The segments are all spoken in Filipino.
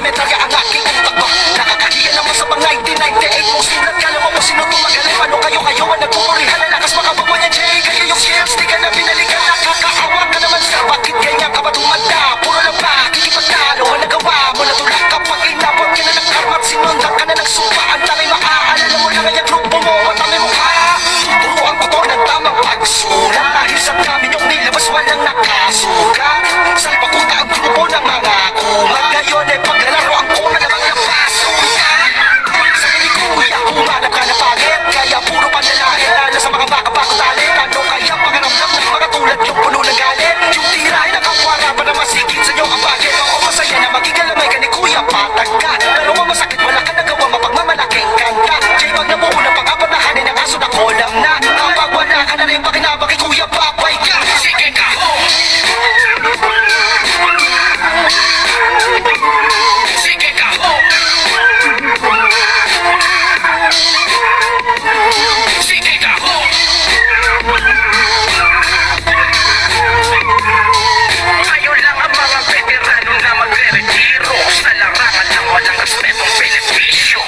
elementarya ang aking utak ba? Nakakahiya naman sa pang 1998 mong sinulat. Kala mo sino tumagaling, paano kayo ang nagpupurihan? Nalakas makabawa niya, Jay, kayo yung skills, di ka na binalikan. Nakakaawa ka naman sa bakit ganyan ka ba tumanda? Puro lang ba, kikipagtalo, ang nagawa mo na tulak. Kapag inabot ka na ng karma at sinundan ka na ng supa, ang tangay maaalala mo lang ang grupo mo, matami mukha. Turuan ko to ng tamang pagsulat, dahil sa dami niyong nilabas walang nakasukat. Salpakuta ang grupo ng mga kumag. Ngayon ay paglalaro ang kuma ng mga pasukat. Sa nilikuya, humanap ka na pangit, kaya puro panlalaki lalo sa mga baka-bako talent. Ano kaya pakiramdam ng mga tulad yung puno ng galit? Yung tira ay nakawara pa na masigit sa iyong abagin. Oo, masaya na magigalamay ka ni Kuya Patag ka. Pero ang masakit wala ka nagawa mapagmamalaking kanta. Jay, wag na buo na pang-apatahanin ang aso na kolam na. Kapag wala ka na rin pakinabang kay Kuya Papay ka. Sige ka! Sige ka! Sige ka! Kayo lang ang mga veterano na magre-retiro sa larangan ng walang respetong benepisyo.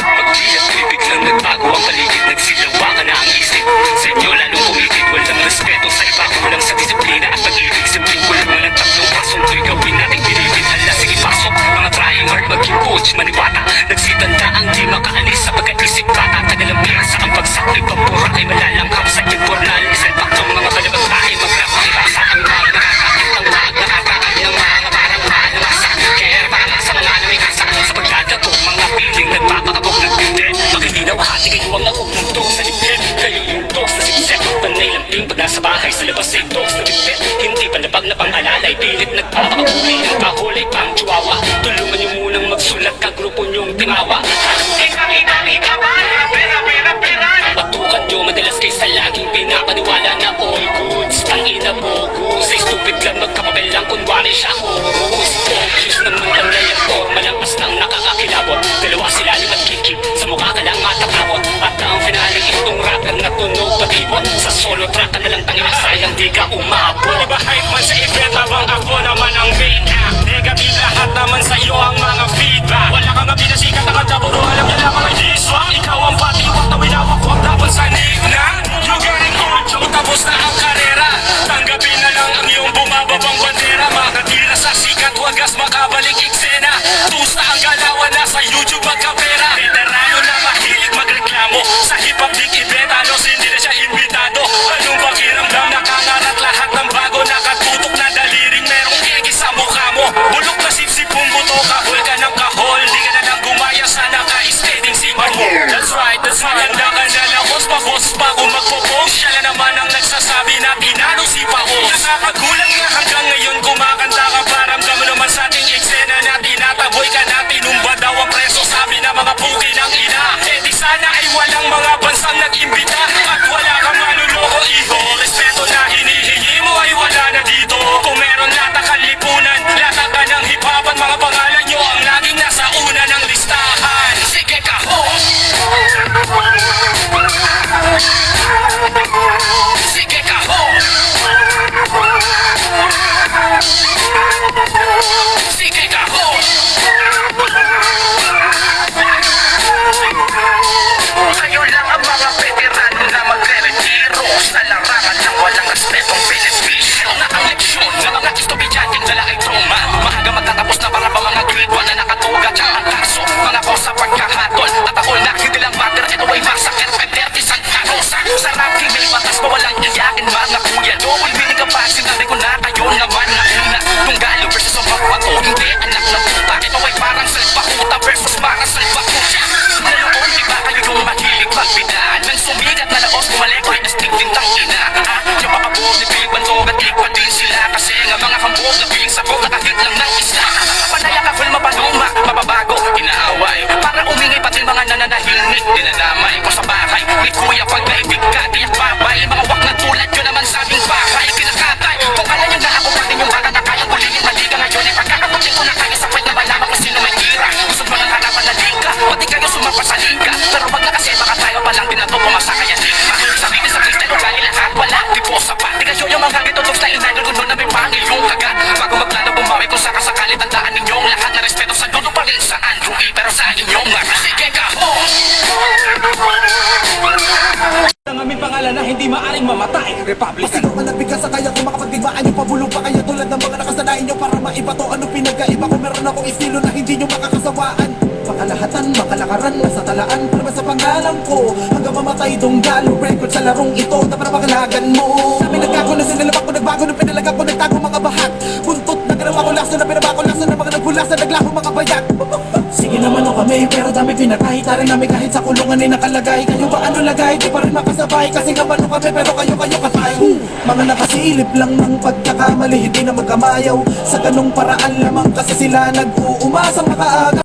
Pag di at biglang nagbago ang paligid, nagsilawakan na ang isip. Sa inyo lalong kumikit, walang respeto sa iba, kulang sa disiplina at pag-ibig. Simpleng kulang mo ng tatlong pasong to'y gawin nating binibit. Hala, sige pasok, mga trying hard maging coach, maniwata. Nagsitanda ang di makaalis sa pagkaisip bata. Tagal ang piyasa ang pagsakli, pampura ay malalanghap sa informal. Isang taktong mga balabag tayo, magkapakibasa ang mga nakakakit ang mga nakakain ng mga parang malamasa. Kaya para sa mga namikasa sa pagdadato, mga piling nagpapakabog ng pindi. Makikinaw hati kayo ang akong ng tos sa libid. Kayo yung tos na sigsek, panay lamping pag nasa bahay sa labas ay tos na bibit. Hindi palabag na pang-alalay, pilit nagpapakabuli ng kahulay pang chihuahua. Tulungan niyo munang magsulat ka, grupo niyong timawa. Kita ba? Pera. Patukan niyo madalas kayo sa laging pinapaniwala na all goods. Tangina bogus, ay stupid lang magkapabel lang kunwari siya host. Focus ng mga layan ko, malakas nang nakakakilabot. Dalawa sila at kikip, sa mukha ka lang matakawot. At ang finale itong rapper na tunog patibot. Sa solo track ka nalang tangina, sayang di ka umabot. Diba hype man sa event habang ako naman ang main act. Negative lahat naman sa'yo ang mga feedback. Wala kang nga pinasikat ang kanta, puro alam niya lang mga diswang. Ikaw ang patiwak na winawakwak, tapos sa na. You getting old, yung tapos na ang karera. Tanggapin na lang ang iyong bumababang bandera. Makatira sa sikat, wagas makabalik eksena. Tusa ang galawan, nasa YouTube magkapera. Veterano na mahilig magreklamo. Sa hip-hop dig event, halos hindi na siya imbitado. Anong pakiramdam, nakangarat lahat ng bago. Nakatutok na daliring, merong kiki sa mukha mo. Bulok na sipsip mong buto, kahol ka ng kahol. Di ka na lang gumaya sa naka-steading sipa mo. That's right, handa ka na lang boss pa kung magpo-post. Siya na naman ang nagsasabi na tinalo si Paos. Nakakagulang na hanggang ngayon kumakanta ka. Paramdam mo naman sa ating eksena na tinataboy ka na. Tinumba daw ang preso, sabi na mga puki ng ina. Eh di sana ay walang mga bansang nag-imbita. At wala kang manuloko iho. Respeto na hinihingi mo ay wala na dito. Kung meron lata kalipunan, lata ka ng hip-hopan. Mga pangalan nyo ang laging nasa una ng listahan. Sige ka ho! Sige ka ho! Sige ka ho! Kayo lang ang mga veterano na magre-retiro sa larangan ng walang respetong benepisyo. Na ang leksyon ng mga estudyanteng dala ay trauma. Mahaga magtatapos na para ba mga grade 1 na nakatugat sa ang kaso. Mga ko sa pagkahatol at ako na hindi lang matter. Ito ay masakit, penderti sa karosa. Sa rapping may batas pa walang iyakin mga kuya. Double meaning ka pa, sinabi ko na kayo naman na una. Tunggalo versus ang pagwato, hindi anak ng puta. Ito ay parang salbakuta versus parang salbakuta. Naloon, di ba kayo yung mahilig magbidaan? Nang sumigat na laos, bumalik ko ay astig din tang ina. Yung pakabog ni Big Bandog at ikwa din sila. Kasi nga mga kambog na piling sabog nakahit lang ng isa. Panaya ka full mapaluma, mababago, inaaway. Para umingay pati mga nananahimik, dinadamay ko sa bahay. Ni kuya pag naibig ka, tiyak babay. Mga wak na tulad yun naman sa aming bahay. Kinakatay, kung kala nyo na ako pa din yung bata na kayang ulihin. Mali ka ngayon, ipagkakaputin ko na kayo sa kwet na malaman kung sino may tira. Gusto mo ng harapan na liga, pati kayo sumapa sa liga. Pero pag nakasi, baka tayo palang binato, pumasa kaya digma. Sabihin sa freestyle, ugali lahat, wala, di po sapat. Di kayo yung mga gito, style na nilunod na may pangil yung kagat. Bago magplano bumawi kung sakasakali, tandaan ninyong lahat. pagkaiba ko, meron akong estilo na hindi nyo makakasawaan. Makalahatan, makalakaran, nasa talaan, para sa pangalan ko hanggang mamatay dunggalo, record sa larong ito, dapat na pakalagan mo. Sabi nagkago na sinalabak ko, nagbago na pinalaga ko, nagtago mga bahat. Buntot na ginawa ko laso, na pinaba ko laso, na mga naghulasan, naglaho mga bayat. Sige naman o kami, pero dami pinakahi, tarin namin kahit sa kulungan ay nakalagay. Kayo ba ano lagay, di pa rin makasabay, kasi nga mano kami, pero kayo katay. Mga nakasilip lang ng pagkakamali, hindi na magkamayaw. Sa ganong paraan lamang kasi sila nag-uumasang makaaga.